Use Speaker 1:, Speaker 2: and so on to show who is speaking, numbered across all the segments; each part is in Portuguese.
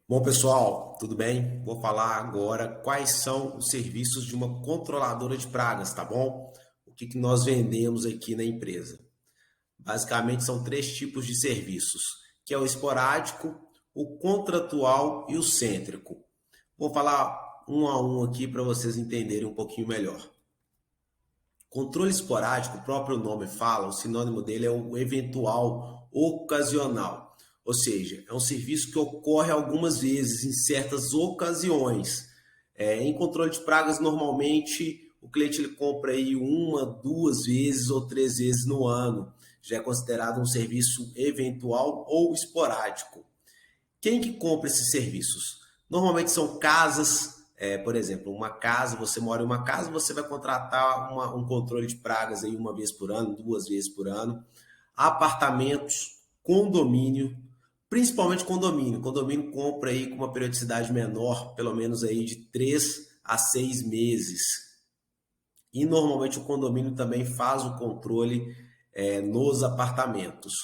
Speaker 1: Bom, pessoal, tudo bem? Vou falar agora quais são os serviços de uma controladora de pragas, tá bom? O que nós vendemos aqui na empresa. Basicamente são três tipos de serviços, que é o esporádico, o contratual e o cêntrico. Vou falar um a um aqui para vocês entenderem um pouquinho melhor. Controle esporádico, o próprio nome fala, o sinônimo dele é o eventual, ocasional. Ou seja, é um serviço que ocorre algumas vezes, em certas ocasiões. Em controle de pragas, normalmente o cliente ele compra aí uma, duas vezes ou três vezes no ano. Já é considerado um serviço eventual ou esporádico. Quem que compra esses serviços? Normalmente são casas, por exemplo, uma casa, você mora em uma casa, você vai contratar um controle de pragas aí uma vez por ano, duas vezes por ano. Apartamentos, condomínio, principalmente condomínio. Condomínio compra aí com uma periodicidade menor, pelo menos aí de 3 a 6 meses. E normalmente o condomínio também faz o controle nos apartamentos.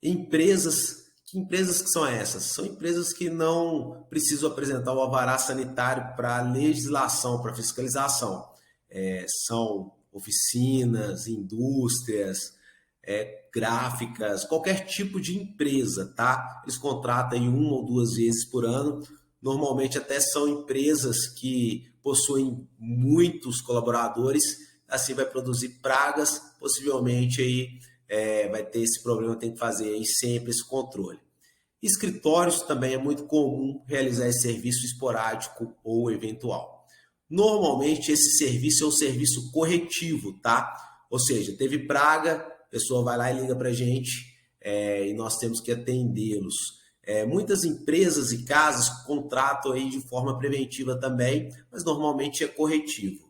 Speaker 1: Empresas, que empresas que são essas? São empresas que não precisam apresentar o alvará sanitário para legislação, para fiscalização. São oficinas, indústrias, gráficas, qualquer tipo de empresa, tá? Eles contratam aí uma ou duas vezes por ano. Normalmente até são empresas que possuem muitos colaboradores, assim vai produzir pragas, possivelmente aí vai ter esse problema, tem que fazer aí sempre esse controle. Escritórios também é muito comum realizar esse serviço esporádico ou eventual. Normalmente esse serviço é um serviço corretivo, tá? Ou seja, teve praga, a pessoa vai lá e liga para a gente e nós temos que atendê-los. Muitas empresas e casas contratam aí de forma preventiva também, mas normalmente é corretivo.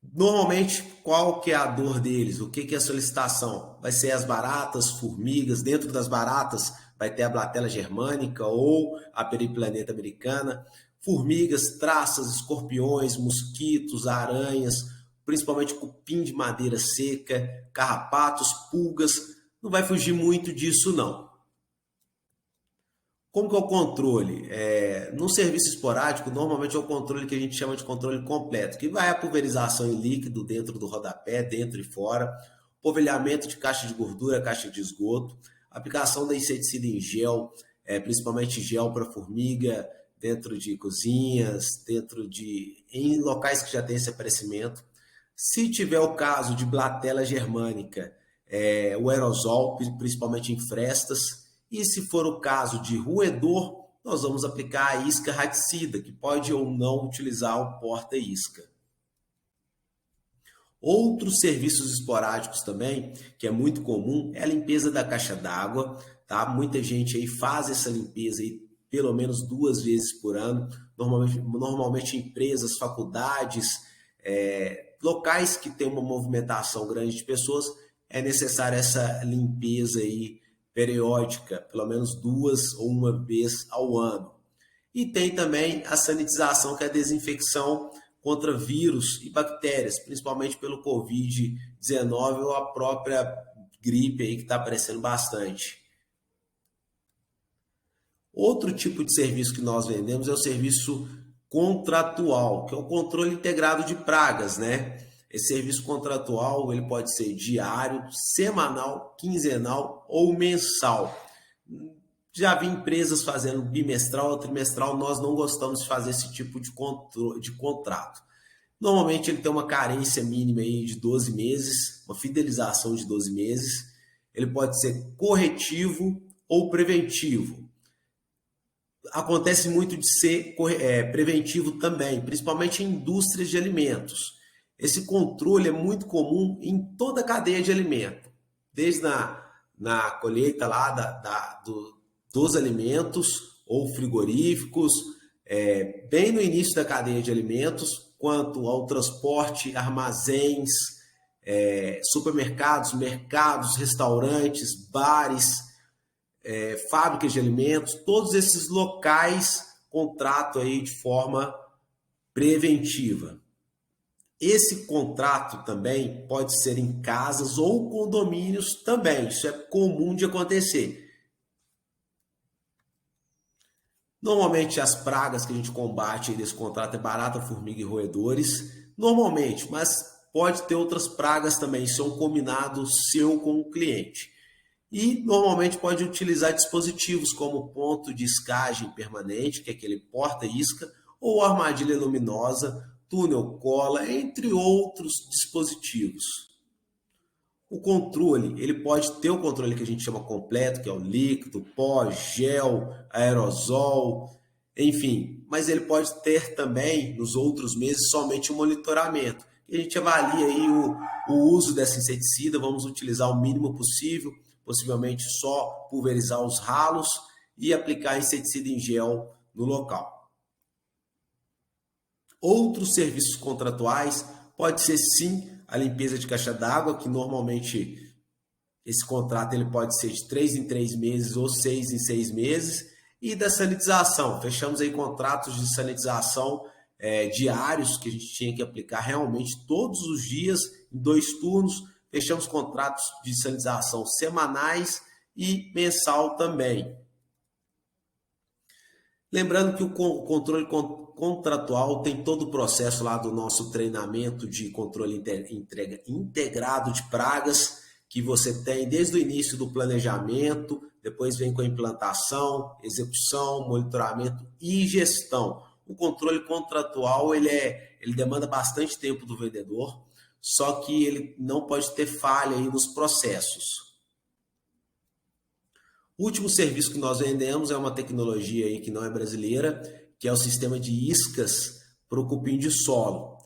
Speaker 1: Normalmente, qual que é a dor deles? O que que é a solicitação? Vai ser as baratas, formigas, dentro das baratas vai ter a Blatella germânica ou a Periplaneta americana, formigas, traças, escorpiões, mosquitos, aranhas, principalmente cupim de madeira seca, carrapatos, pulgas, não vai fugir muito disso não. Como que é o controle? No serviço esporádico, normalmente é o controle que a gente chama de controle completo, que vai a pulverização em líquido dentro do rodapé, dentro e fora, polvilhamento de caixa de gordura, caixa de esgoto, aplicação da inseticida em gel, principalmente gel para formiga, dentro de cozinhas, em locais que já tem esse aparecimento. Se tiver o caso de Blatella germânica, o aerosol, principalmente em frestas, e se for o caso de roedor, nós vamos aplicar a isca raticida, que pode ou não utilizar o porta-isca. Outros serviços esporádicos também, que é muito comum, é a limpeza da caixa d'água, tá? Muita gente aí faz essa limpeza aí pelo menos duas vezes por ano, normalmente empresas, faculdades, locais que tem uma movimentação grande de pessoas, é necessária essa limpeza aí periódica, pelo menos duas ou uma vez ao ano. E tem também a sanitização, que é a desinfecção contra vírus e bactérias, principalmente pelo Covid-19 ou a própria gripe aí que está aparecendo bastante. Outro tipo de serviço que nós vendemos é o serviço contratual, que é o controle integrado de pragas, né? Esse serviço contratual ele pode ser diário, semanal, quinzenal ou mensal. Já vi empresas fazendo bimestral ou trimestral, nós não gostamos de fazer esse tipo de contrato. Normalmente ele tem uma carência mínima aí de 12 meses, uma fidelização de 12 meses. Ele pode ser corretivo ou preventivo. Acontece muito de ser preventivo também, principalmente em indústrias de alimentos. Esse controle é muito comum em toda a cadeia de alimento, desde na colheita lá dos alimentos ou frigoríficos, bem no início da cadeia de alimentos, quanto ao transporte, armazéns, supermercados, mercados, restaurantes, bares, fábricas de alimentos, todos esses locais contrato aí de forma preventiva. Esse contrato também pode ser em casas ou condomínios também, isso é comum de acontecer. Normalmente as pragas que a gente combate aí desse contrato é barata, formiga e roedores, normalmente, mas pode ter outras pragas também, isso é um combinado seu com o cliente. E normalmente pode utilizar dispositivos como ponto de escagem permanente, que é aquele porta-isca, ou armadilha luminosa, túnel cola, entre outros dispositivos. O controle, ele pode ter o controle que a gente chama completo, que é o líquido, pó, gel, aerosol, enfim. Mas ele pode ter também, nos outros meses, somente o monitoramento. E a gente avalia aí o uso dessa inseticida, vamos utilizar o mínimo possível, possivelmente só pulverizar os ralos e aplicar inseticida em gel no local. Outros serviços contratuais pode ser sim a limpeza de caixa d'água, que normalmente esse contrato ele pode ser de 3 em 3 meses ou 6 em 6 meses, e da sanitização. Fechamos aí contratos de sanitização diários que a gente tinha que aplicar realmente todos os dias, em 2 turnos. Fechamos contratos de sanitização semanais e mensal também. Lembrando que o controle contratual tem todo o processo lá do nosso treinamento de controle integrado de pragas, que você tem desde o início do planejamento, depois vem com a implantação, execução, monitoramento e gestão. O controle contratual ele demanda bastante tempo do vendedor, só que ele não pode ter falha aí nos processos. O último serviço que nós vendemos é uma tecnologia aí que não é brasileira, que é o sistema de iscas para o cupim de solo.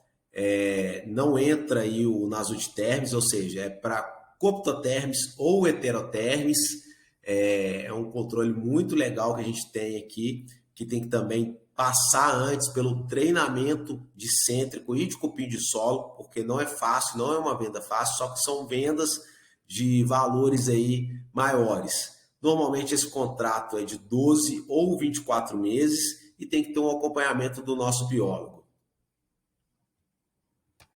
Speaker 1: Não entra aí o nasoditermes, ou seja, é para coptotermes ou heterotermes. É um controle muito legal que a gente tem aqui, que tem que também passar antes pelo treinamento de cêntrico e de cupim de solo, porque não é fácil, não é uma venda fácil, só que são vendas de valores aí maiores. Normalmente esse contrato é de 12 ou 24 meses e tem que ter um acompanhamento do nosso biólogo.